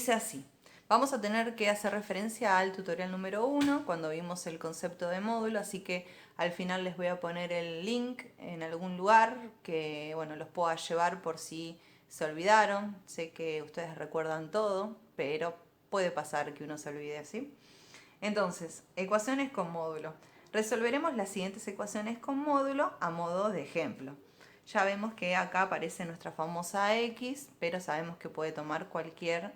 Dice así. Vamos a tener que hacer referencia al tutorial número 1 cuando vimos el concepto de módulo, así que al final les voy a poner el link en algún lugar que, bueno, los pueda llevar por si se olvidaron. Sé que ustedes recuerdan todo, pero puede pasar que uno se olvide así. Entonces, ecuaciones con módulo. Resolveremos las siguientes ecuaciones con módulo a modo de ejemplo. Ya vemos que acá aparece nuestra famosa X, pero sabemos que puede tomar cualquier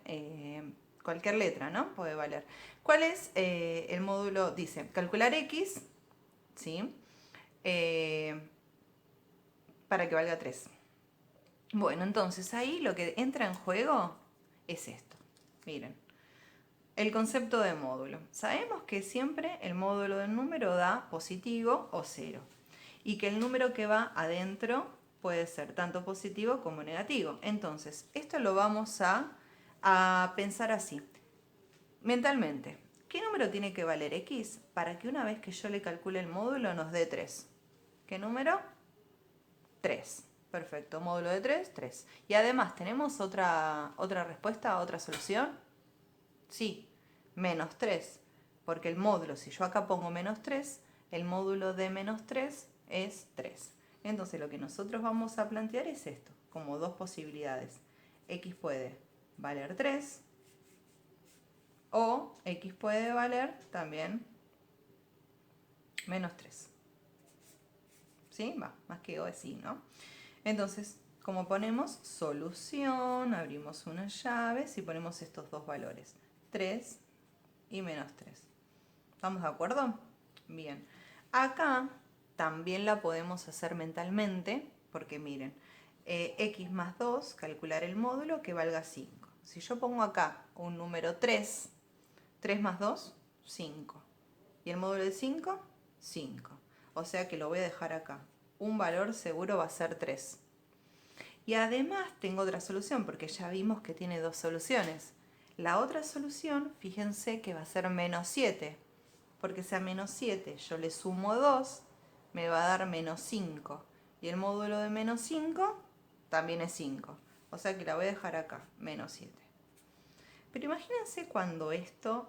letra, ¿no? Puede valer. ¿Cuál es el módulo? Dice, calcular X, ¿sí? Para que valga 3. Bueno, entonces ahí lo que entra en juego es esto. Miren, el concepto de módulo. Sabemos que siempre el módulo del número da positivo o 0. Y que el número que va adentro puede ser tanto positivo como negativo. Entonces, esto lo vamos a pensar así. Mentalmente, ¿qué número tiene que valer X para que una vez que yo le calcule el módulo nos dé 3? ¿Qué número? 3. Perfecto, módulo de 3, 3. Y además, ¿tenemos otra respuesta, otra solución? Sí, menos 3. Porque el módulo, si yo acá pongo menos 3, el módulo de menos 3 es 3. Entonces lo que nosotros vamos a plantear es esto, como dos posibilidades. X puede valer 3 o X puede valer también menos 3. ¿Sí? Va, más que O es sí, ¿no? Entonces, como ponemos solución, abrimos una llave y ponemos estos dos valores, 3 y menos 3. ¿Estamos de acuerdo? Bien. Acá también la podemos hacer mentalmente, porque miren, x más 2, calcular el módulo que valga 5. Si yo pongo acá un número 3, 3 más 2, 5. ¿Y el módulo de 5? 5. O sea que lo voy a dejar acá. Un valor seguro va a ser 3. Y además tengo otra solución, porque ya vimos que tiene dos soluciones. La otra solución, fíjense que va a ser menos 7. Porque sea menos 7, yo le sumo 2, me va a dar menos 5. Y el módulo de menos 5 también es 5. O sea que la voy a dejar acá, menos 7. Pero imagínense cuando esto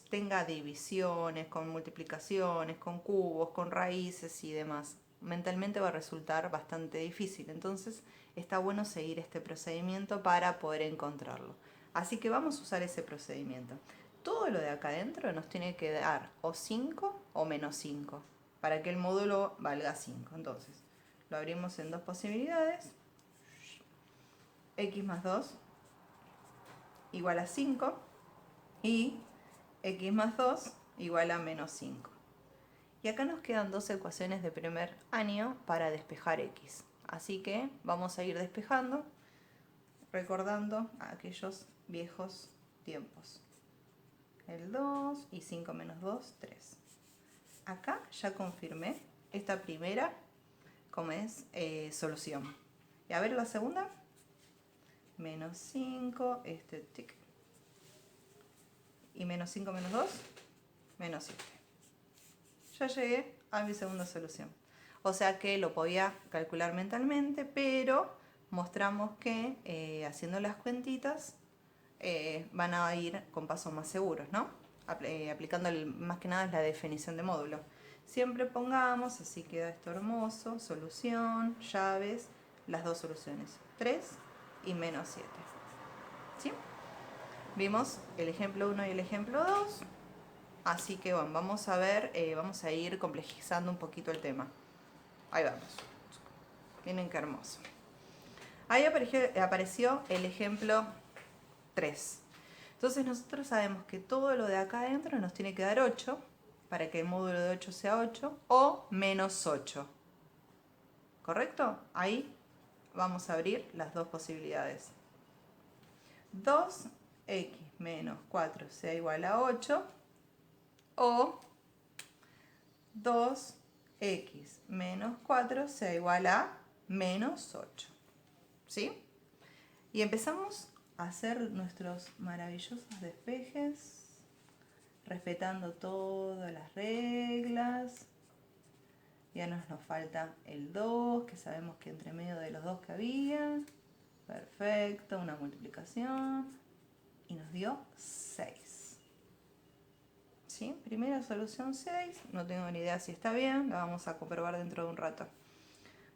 tenga divisiones, con multiplicaciones, con cubos, con raíces y demás. Mentalmente va a resultar bastante difícil. Entonces está bueno seguir este procedimiento para poder encontrarlo. Así que vamos a usar ese procedimiento. Todo lo de acá adentro nos tiene que dar o 5 o menos 5 para que el módulo valga 5. Entonces lo abrimos en dos posibilidades. X más 2 igual a 5 y x más 2 igual a menos 5. Y acá nos quedan dos ecuaciones de primer año para despejar x. Así que vamos a ir despejando, recordando aquellos viejos tiempos. El 2 y 5 menos 2, 3. Acá ya confirmé esta primera como es solución. Y a ver la segunda. Menos 5, este tic. Y menos 5 menos 2, menos 7. Ya llegué a mi segunda solución. O sea que lo podía calcular mentalmente, pero mostramos que haciendo las cuentitas van a ir con pasos más seguros, ¿no? Aplicando más que nada la definición de módulo. Siempre pongamos, así queda esto hermoso, solución, llaves, las dos soluciones, 3 y menos 7. ¿Sí? Vimos el ejemplo 1 y el ejemplo 2. Así que bueno, vamos a ver, vamos a ir complejizando un poquito el tema. Ahí vamos. Miren qué hermoso. Ahí apareció el ejemplo 3. Entonces nosotros sabemos que todo lo de acá adentro nos tiene que dar 8 para que el módulo de 8 sea 8 o menos 8. ¿Correcto? Ahí vamos a abrir las dos posibilidades. 2x menos 4 sea igual a 8 o 2x menos 4 sea igual a menos 8. ¿Sí? Y empezamos a hacer nuestros maravillosos despejes, respetando todas las reglas. Ya nos falta el 2, que sabemos que entre medio de los dos que había. Perfecto, una multiplicación. y nos dio 6. ¿Sí? Primera solución 6, no tengo ni idea si está bien, la vamos a comprobar dentro de un rato.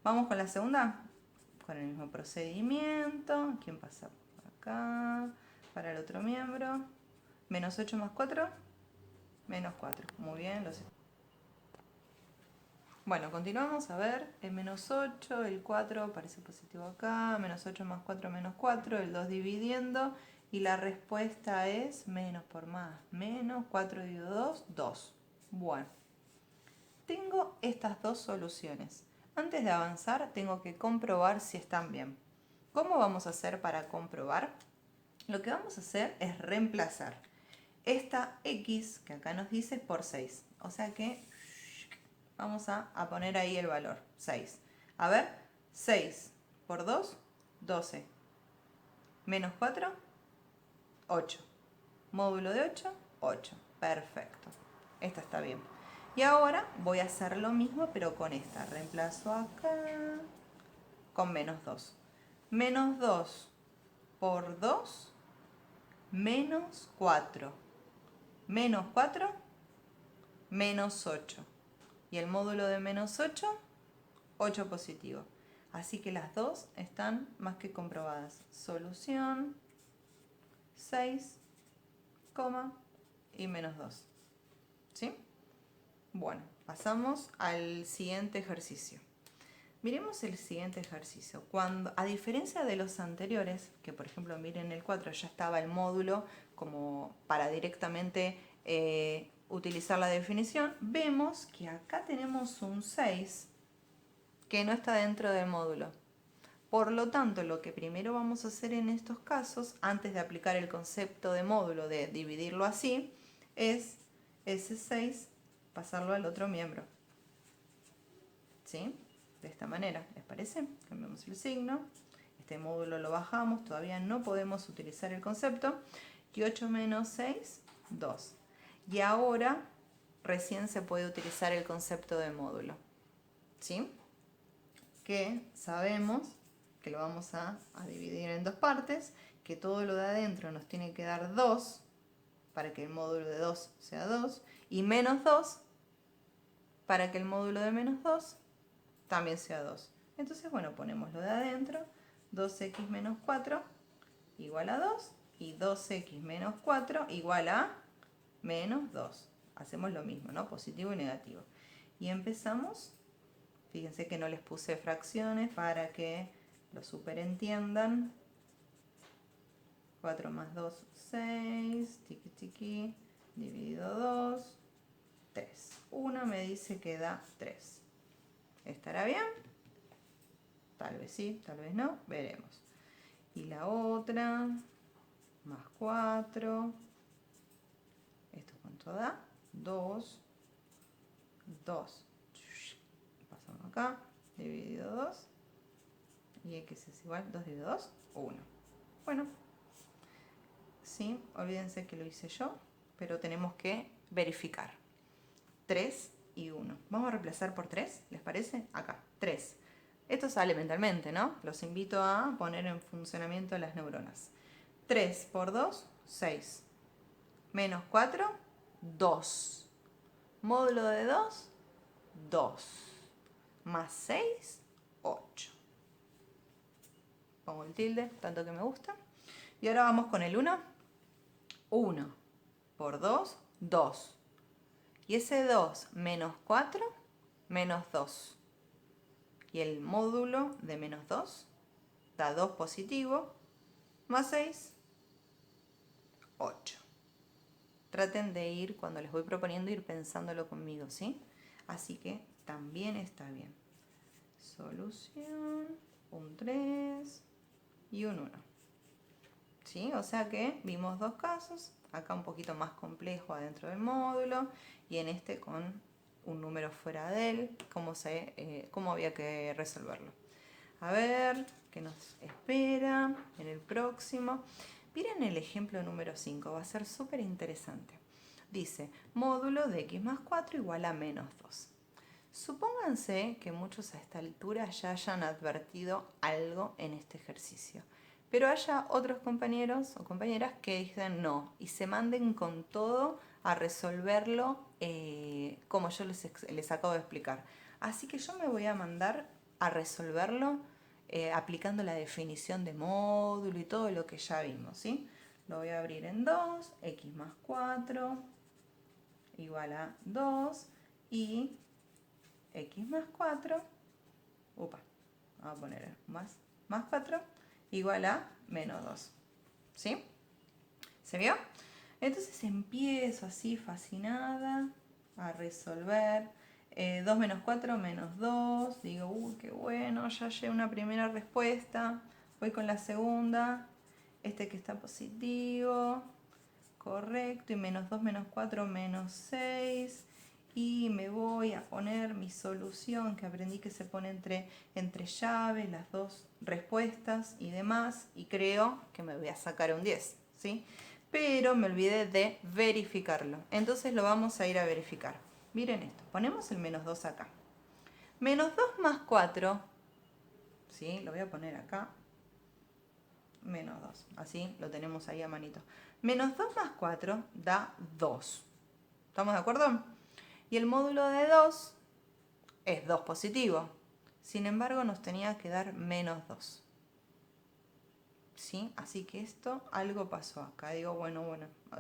Vamos con la segunda, con el mismo procedimiento. ¿Quién pasa por acá? Para el otro miembro. Menos 8 más 4, menos 4. Muy bien. Bueno, continuamos a ver. El menos 8, el 4 parece positivo acá. Menos 8 más 4, menos 4. El 2 dividiendo. Y la respuesta es menos por más. Menos 4 dividido 2, 2. Bueno, tengo estas dos soluciones. Antes de avanzar, tengo que comprobar si están bien. ¿Cómo vamos a hacer para comprobar? Lo que vamos a hacer es reemplazar esta x que acá nos dice por 6. O sea que vamos a poner ahí el valor, 6. A ver, 6 por 2, 12. Menos 4, 8. Módulo de 8, 8. Perfecto. Esta está bien. Y ahora voy a hacer lo mismo, pero con esta. Reemplazo acá con menos 2. Menos 2 por 2, menos 4. Menos 4, menos 8. Y el módulo de menos 8, 8 positivo. Así que las dos están más que comprobadas. Solución 6, y menos 2. ¿Sí? Bueno, pasamos al siguiente ejercicio. Miremos el siguiente ejercicio. Cuando, a diferencia de los anteriores, que por ejemplo miren el 4, ya estaba el módulo como para directamente utilizar la definición, vemos que acá tenemos un 6 que no está dentro del módulo. Por lo tanto, lo que primero vamos a hacer en estos casos, antes de aplicar el concepto de módulo, de dividirlo así, es ese 6 pasarlo al otro miembro. ¿Sí? De esta manera, ¿les parece? Cambiamos el signo. Este módulo lo bajamos, todavía no podemos utilizar el concepto. Y 8 menos 6, 2. Y ahora recién se puede utilizar el concepto de módulo. ¿Sí? Que sabemos que lo vamos a dividir en dos partes, que todo lo de adentro nos tiene que dar 2 para que el módulo de 2 sea 2 y menos 2 para que el módulo de menos 2 también sea 2. Entonces, bueno, ponemos lo de adentro, 2x menos 4 igual a 2 y 2x menos 4 igual a menos 2. Hacemos lo mismo, ¿no? Positivo y negativo. Y empezamos. Fíjense que no les puse fracciones para que lo superentiendan. 4 más 2, 6. Tiqui tiqui. Dividido 2. 3. 1 me dice que da 3. ¿Estará bien? Tal vez sí, tal vez no. Veremos. Y la otra. Más 4. ¿Esto cuánto da? 2. 2. Pasamos acá. Dividido 2. Y x es igual, 2 dividido 2, 1. Bueno, sí, olvídense que lo hice yo, pero tenemos que verificar. 3 y 1. Vamos a reemplazar por 3, ¿les parece? Acá, 3. Esto sale mentalmente, ¿no? Los invito a poner en funcionamiento las neuronas. 3 por 2, 6. Menos 4, 2. Módulo de 2, 2. Más 6, 8. Pongo el tilde, tanto que me gusta. Y ahora vamos con el 1. 1 por 2, 2. Y ese 2 menos 4, menos 2. Y el módulo de menos 2 da 2 positivo, más 6, 8. Traten de ir, cuando les voy proponiendo, ir pensándolo conmigo, ¿sí? Así que también está bien. Solución, un 3 y un 1. ¿Sí? O sea que vimos dos casos, acá un poquito más complejo adentro del módulo y en este con un número fuera de él, cómo había que resolverlo. A ver, ¿qué nos espera en el próximo? Miren el ejemplo número 5, va a ser súper interesante. Dice, módulo de x más 4 igual a menos 2. Supónganse que muchos a esta altura ya hayan advertido algo en este ejercicio. pero haya otros compañeros o compañeras que dicen no y se manden con todo a resolverlo como yo les acabo de explicar. Así que yo me voy a mandar a resolverlo aplicando la definición de módulo y todo lo que ya vimos, ¿sí? Lo voy a abrir en 2, x más 4 igual a 2 y x más 4, vamos a poner más 4 igual a menos 2, ¿sí? ¿Se vio? Entonces empiezo así fascinada a resolver. 2 menos 4 menos 2. Digo, uy, qué bueno, ya llevo una primera respuesta. Voy con la segunda. Este que está positivo. Correcto. Y menos 2 menos 4 menos 6. Y me voy a poner mi solución que aprendí que se pone entre llaves, las dos respuestas y demás. Y creo que me voy a sacar un 10, ¿sí? Pero me olvidé de verificarlo. Entonces lo vamos a ir a verificar. Miren esto, ponemos el menos 2 acá. Menos 2 más 4, ¿sí? Lo voy a poner acá. Menos 2, así lo tenemos ahí a manito. Menos 2 más 4 da 2. ¿Estamos de acuerdo? Y el módulo de 2 es 2 positivo. Sin embargo, nos tenía que dar menos 2. ¿Sí? Así que esto, algo pasó acá. Digo, bueno,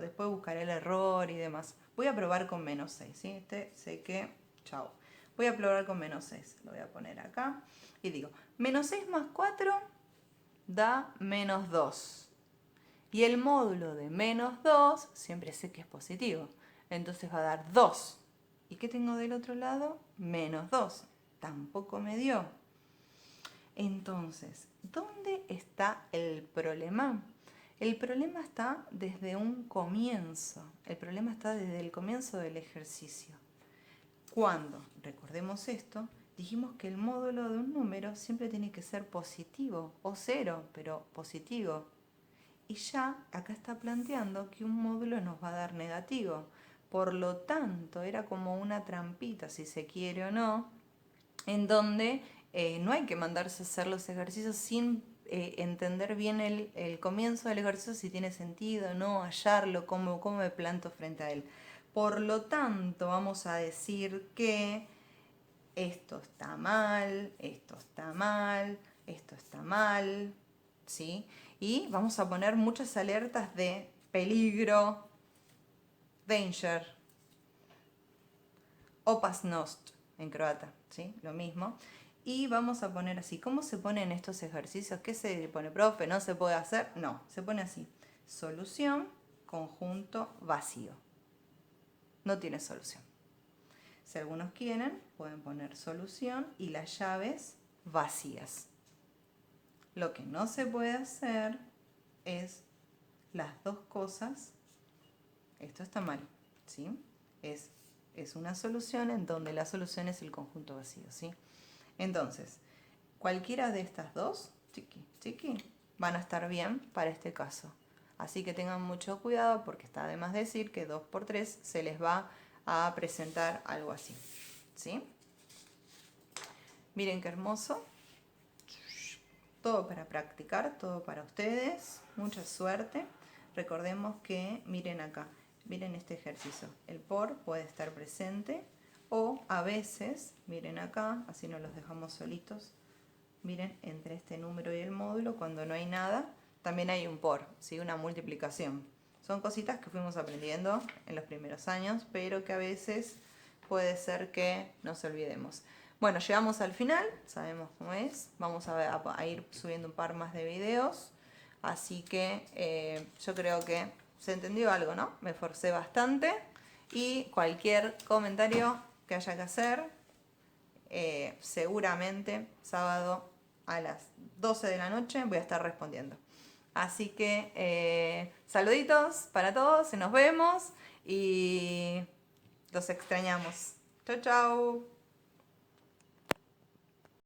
después buscaré el error y demás. Voy a probar con menos 6, ¿sí? Este sé que, chao. Voy a probar con menos 6. Lo voy a poner acá. Y digo, menos 6 más 4 da menos 2. Y el módulo de menos 2 siempre sé que es positivo. Entonces va a dar 2. ¿Y qué tengo del otro lado? Menos 2. Tampoco me dio. Entonces, ¿dónde está el problema? El problema está desde un comienzo. El problema está desde el comienzo del ejercicio. Cuando, recordemos esto, dijimos que el módulo de un número siempre tiene que ser positivo o cero, pero positivo. Y ya acá está planteando que un módulo nos va a dar negativo. Por lo tanto, era como una trampita, si se quiere o no, en donde no hay que mandarse a hacer los ejercicios sin entender bien el comienzo del ejercicio, si tiene sentido, no, hallarlo, cómo me planto frente a él. Por lo tanto, vamos a decir que esto está mal, esto está mal, esto está mal, ¿sí? Y vamos a poner muchas alertas de peligro, danger, opasnost en croata, ¿sí? Lo mismo. Y vamos a poner así. ¿Cómo se ponen estos ejercicios? ¿Qué se pone, profe? ¿No se puede hacer? No, se pone así. Solución, conjunto vacío. No tiene solución. Si algunos quieren, pueden poner solución y las llaves vacías. Lo que no se puede hacer es las dos cosas. Esto está mal, ¿sí? Es una solución en donde la solución es el conjunto vacío, ¿sí? Entonces, cualquiera de estas dos, van a estar bien para este caso. Así que tengan mucho cuidado porque está de más decir que 2 por 3 se les va a presentar algo así, ¿sí? Miren qué hermoso. Todo para practicar, todo para ustedes. Mucha suerte. Recordemos que, miren acá, miren este ejercicio. El por puede estar presente o a veces, miren acá, así no los dejamos solitos. Miren, entre este número y el módulo, cuando no hay nada, también hay un por, ¿sí? Una multiplicación. Son cositas que fuimos aprendiendo en los primeros años, pero que a veces puede ser que nos olvidemos. Bueno, llegamos al final, sabemos cómo es. Vamos a ir subiendo un par más de videos. Así que yo creo que se entendió algo, ¿no? Me esforcé bastante. Y cualquier comentario que haya que hacer, seguramente sábado a las 12 de la noche voy a estar respondiendo. Así que saluditos para todos, nos vemos y los extrañamos. Chau, chau.